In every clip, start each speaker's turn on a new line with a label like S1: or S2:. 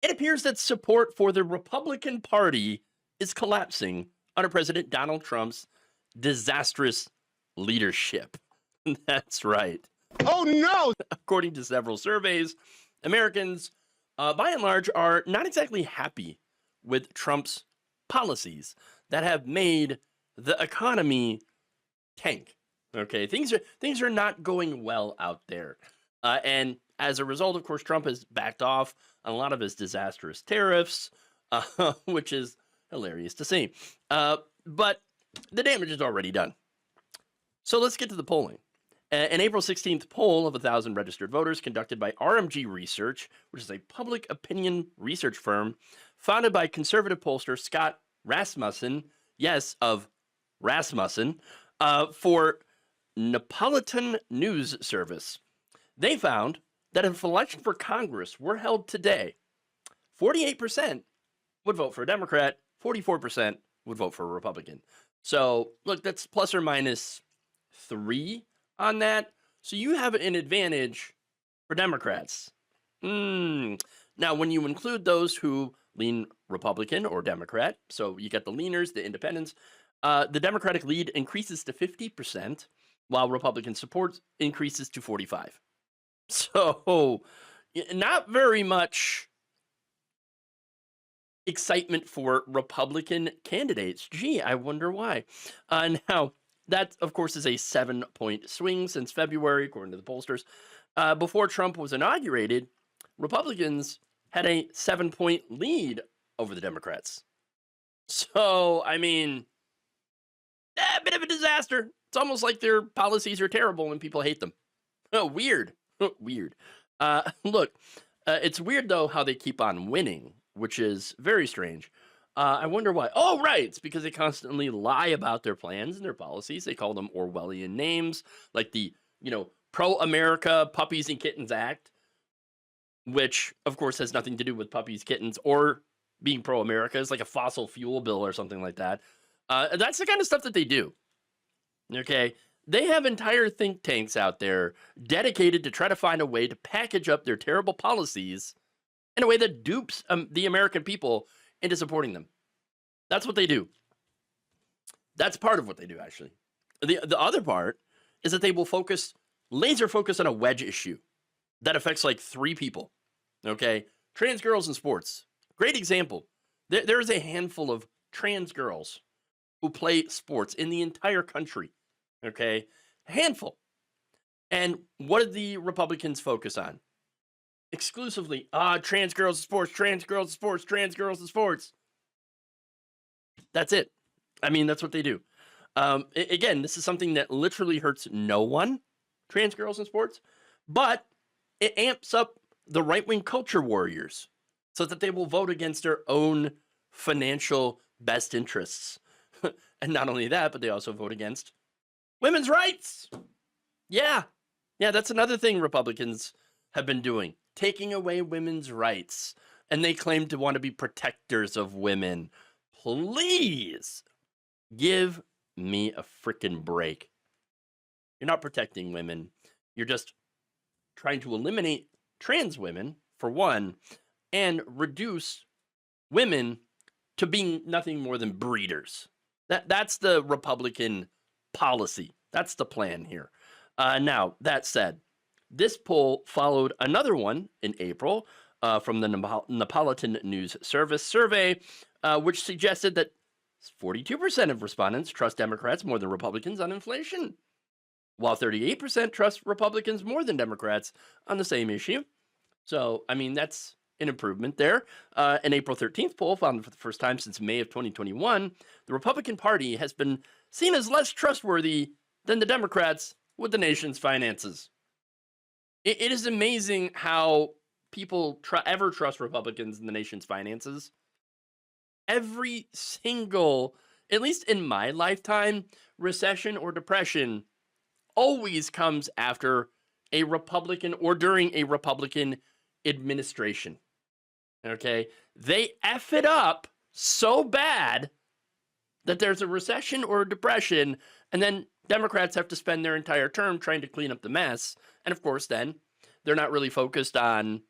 S1: It appears that support for the Republican Party is collapsing under President Donald Trump's disastrous leadership. That's right.
S2: Oh no!
S1: According to several surveys, Americans, by and large, are not exactly happy with Trump's policies that have made the economy tank. Okay, things are not going well out there, and as a result, of course, Trump has backed off on a lot of his disastrous tariffs, which is hilarious to see. But the damage is already done. So let's get to the polling. An April 16th poll of 1,000 registered voters conducted by RMG Research, which is a public opinion research firm founded by conservative pollster Scott Rasmussen, yes, of Rasmussen, for Napolitan News Service. They found that if election for Congress were held today, 48% would vote for a Democrat, 44% would vote for a Republican. So, look, that's plus or minus 3 on that. So you have an advantage for Democrats. Now, when you include those who lean Republican or Democrat, so you get the leaners, the independents, the Democratic lead increases to 50%, while Republican support increases to 45%. So, not very much excitement for Republican candidates. Gee, I wonder why. Now, that, of course, is a 7-point swing since February, according to the pollsters. Before Trump was inaugurated, Republicans had a 7-point lead over the Democrats. So, I mean, a bit of a disaster. It's almost like their policies are terrible and people hate them. Oh, weird. Weird. Look, it's weird, though, how they keep on winning, which is very strange. I wonder why. Oh, right. It's because they constantly lie about their plans and their policies. They call them Orwellian names, like the, Pro-America Puppies and Kittens Act, which, of course, has nothing to do with puppies, kittens, or being pro-America. It's like a fossil fuel bill or something like that. That's the kind of stuff that they do. Okay? They have entire think tanks out there dedicated to try to find a way to package up their terrible policies in a way that dupes the American people into supporting them. That's what they do. That's part of what they do, actually. The other part is that they will laser focus on a wedge issue that affects like 3 people. Okay? Trans girls in sports. Great example. There is a handful of trans girls who play sports in the entire country. Okay? A handful. And what did the Republicans focus on? Exclusively, trans girls in sports, trans girls in sports, trans girls in sports. That's it. I mean, that's what they do. Again, this is something that literally hurts no one, trans girls in sports, but it amps up the right-wing culture warriors so that they will vote against their own financial best interests. And not only that, but they also vote against women's rights. Yeah, that's another thing Republicans have been doing. Taking away women's rights. And they claim to want to be protectors of women. Please give me a freaking break. You're not protecting women. You're just trying to eliminate trans women, for one, and reduce women to being nothing more than breeders. That's the Republican policy. That's the plan here. Now, that said, this poll followed another one in April from the Napolitan News Service survey, which suggested that 42% of respondents trust Democrats more than Republicans on inflation, while 38% trust Republicans more than Democrats on the same issue. So, I mean, that's an improvement there. An April 13th poll found for the first time since May of 2021, the Republican Party has been seen as less trustworthy than the Democrats with the nation's finances. It is amazing how people ever trust Republicans in the nation's finances. Every single, at least in my lifetime, recession or depression always comes after a Republican or during a Republican administration. Okay? They F it up so bad that there's a recession or a depression, and then Democrats have to spend their entire term trying to clean up the mess. And of course, then they're not really focused on,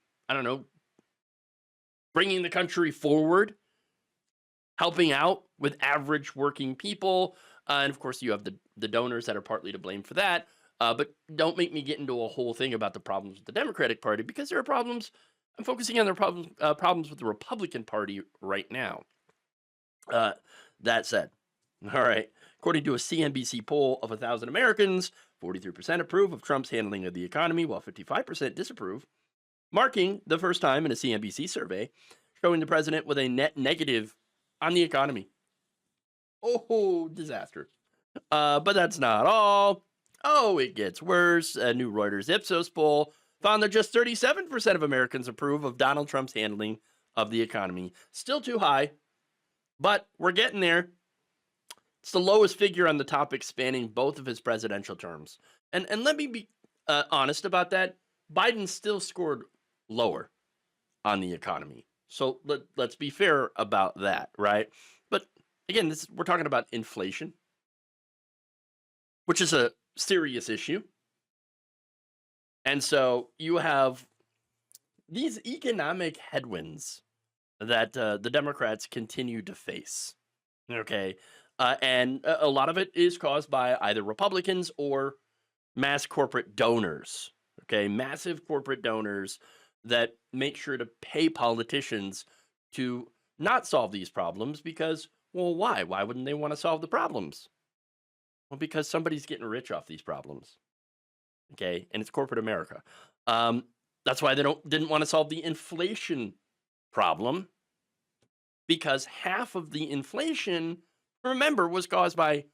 S1: bringing the country forward, helping out with average working people. And of course, you have the donors that are partly to blame for that. But don't make me get into a whole thing about the problems with the Democratic Party, because there are problems. I'm focusing on the problems with the Republican Party right now. That said, all right, according to a CNBC poll of 1,000 Americans, 43% approve of Trump's handling of the economy, while 55% disapprove, marking the first time in a CNBC survey showing the president with a net negative on the economy. Oh, disaster. But that's not all. Oh, it gets worse. A new Reuters Ipsos poll found that just 37% of Americans approve of Donald Trump's handling of the economy. Still too high, but we're getting there. It's the lowest figure on the topic spanning both of his presidential terms. And let me be honest about that. Biden still scored lower on the economy. So let's be fair about that, right? But again, we're talking about inflation, which is a serious issue. And so you have these economic headwinds that the Democrats continue to face, okay? And a lot of it is caused by either Republicans or mass corporate donors, okay? Massive corporate donors that make sure to pay politicians to not solve these problems because, well, why? Why wouldn't they want to solve the problems? Well, because somebody's getting rich off these problems, okay? And it's corporate America. That's why they didn't want to solve the inflation problem, because half of the inflation, remember, was caused by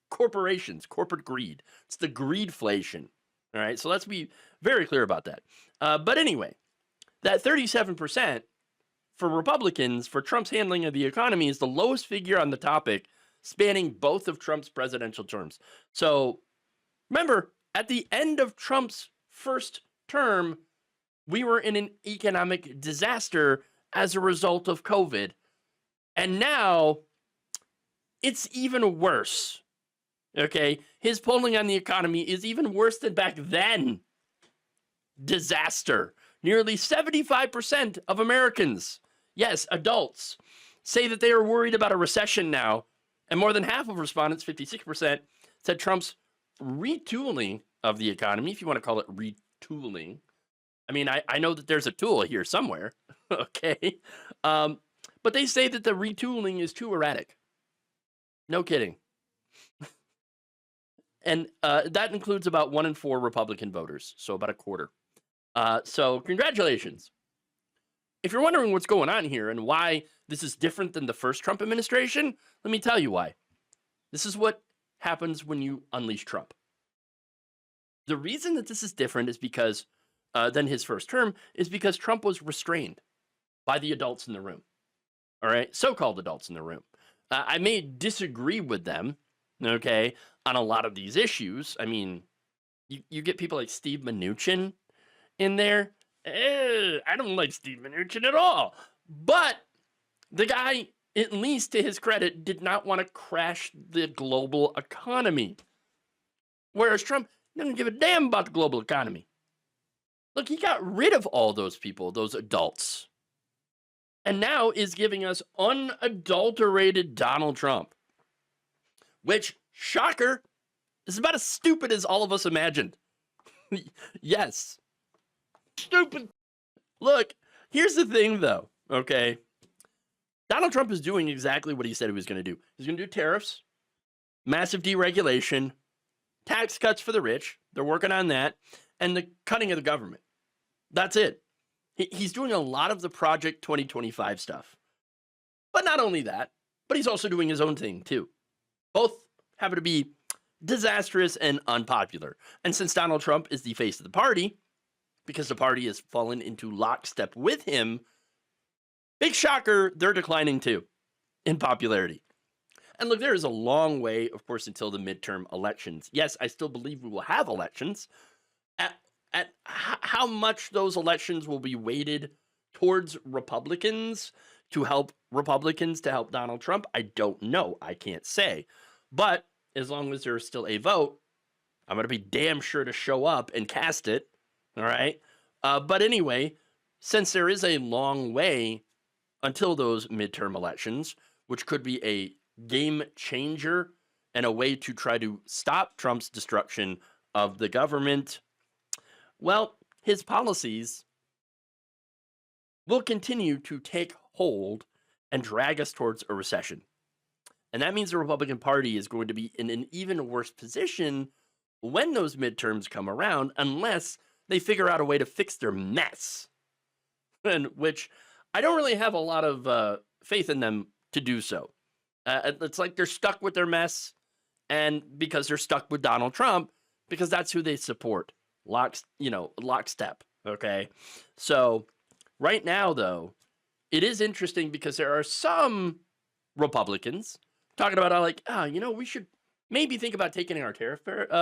S1: corporations, corporate greed. It's the greedflation, all right? So let's be very clear about that. But anyway, that 37% for Republicans for Trump's handling of the economy is the lowest figure on the topic, spanning both of Trump's presidential terms. So remember, at the end of Trump's first term, we were in an economic disaster as a result of COVID. And now it's even worse. Okay? His polling on the economy is even worse than back then. Disaster. Nearly 75% of Americans, yes, adults, say that they are worried about a recession now. And more than half of respondents, 56%, said Trump's retooling of the economy, if you want to call it retooling. I mean, I know that there's a tool here somewhere, okay? But they say that the retooling is too erratic. No kidding. And that includes about 1 in 4 Republican voters, so about a quarter. So congratulations. If you're wondering what's going on here and why this is different than the first Trump administration, let me tell you why. This is what happens when you unleash Trump. The reason that this is different is because than his first term is because Trump was restrained by the adults in the room. All right, so-called adults in the room. I may disagree with them, okay, on a lot of these issues. I mean, you get people like Steve Mnuchin in there. I don't like Steve Mnuchin at all. But the guy, at least to his credit, did not want to crash the global economy. Whereas Trump doesn't give a damn about the global economy. Look, he got rid of all those people, those adults. And now is giving us unadulterated Donald Trump. Which, shocker, is about as stupid as all of us imagined. Yes. Stupid. Look, here's the thing, though, okay? Donald Trump is doing exactly what he said he was going to do. He's going to do tariffs, massive deregulation, tax cuts for the rich. They're working on that. And the cutting of the government. That's it. He's doing a lot of the Project 2025 stuff. But not only that, but he's also doing his own thing, too. Both happen to be disastrous and unpopular. And since Donald Trump is the face of the party, because the party has fallen into lockstep with him, big shocker, they're declining too in popularity. And look, there is a long way, of course, until the midterm elections. Yes, I still believe we will have elections. At how much those elections will be weighted towards Republicans to help Donald Trump, I don't know. I can't say. But as long as there's still a vote, I'm going to be damn sure to show up and cast it. All right. But anyway, since there is a long way until those midterm elections, which could be a game changer and a way to try to stop Trump's destruction of the government, well, his policies will continue to take hold and drag us towards a recession. And that means the Republican Party is going to be in an even worse position when those midterms come around, unless they figure out a way to fix their mess, and which I don't really have a lot of faith in them to do so. It's like they're stuck with their mess, and because they're stuck with Donald Trump, because that's who they support, lockstep. Okay, so right now, though, it is interesting because there are some Republicans talking about we should maybe think about taking our tariff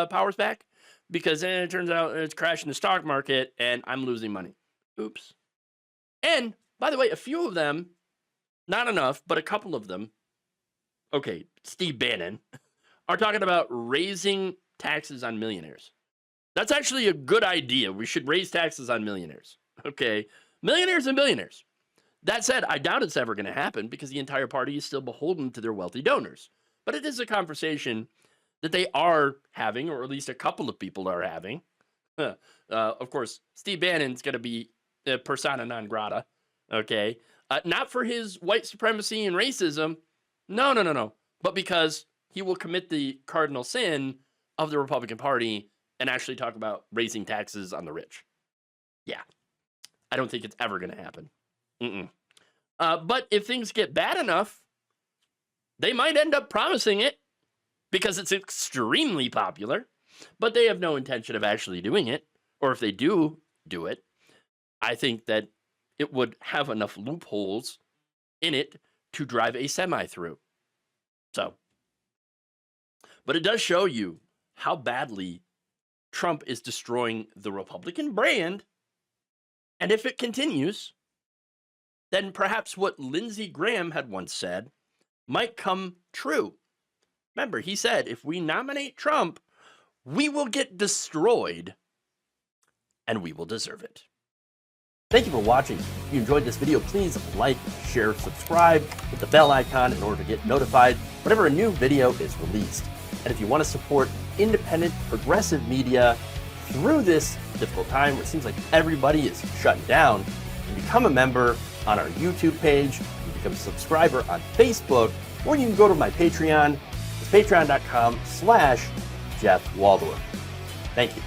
S1: powers back, because then it turns out it's crashing the stock market and I'm losing money. Oops. And by the way, a few of them, not enough, but a couple of them, okay, Steve Bannon, are talking about raising taxes on millionaires. That's actually a good idea. We should raise taxes on millionaires. Okay, millionaires and billionaires. That said, I doubt it's ever going to happen because the entire party is still beholden to their wealthy donors. But it is a conversation that they are having, or at least a couple of people are having. Of course, Steve Bannon's going to be persona non grata, okay? Not for his white supremacy and racism, no, but because he will commit the cardinal sin of the Republican Party and actually talk about raising taxes on the rich. Yeah, I don't think it's ever going to happen. But if things get bad enough, they might end up promising it because it's extremely popular, but they have no intention of actually doing it. Or if they do it, I think that it would have enough loopholes in it to drive a semi through. So, but it does show you how badly Trump is destroying the Republican brand. And if it continues, then perhaps what Lindsey Graham had once said might come true. Remember, he said, if we nominate Trump, we will get destroyed, and we will deserve it. Thank you for watching. If you enjoyed this video, please like, share, subscribe, hit the bell icon in order to get notified whenever a new video is released. And if you want to support independent, progressive media through this difficult time where it seems like everybody is shutting down, you can become a member on our YouTube page, you can become a subscriber on Facebook, or you can go to my Patreon. It's patreon.com/Jeff Waldorf. Thank you.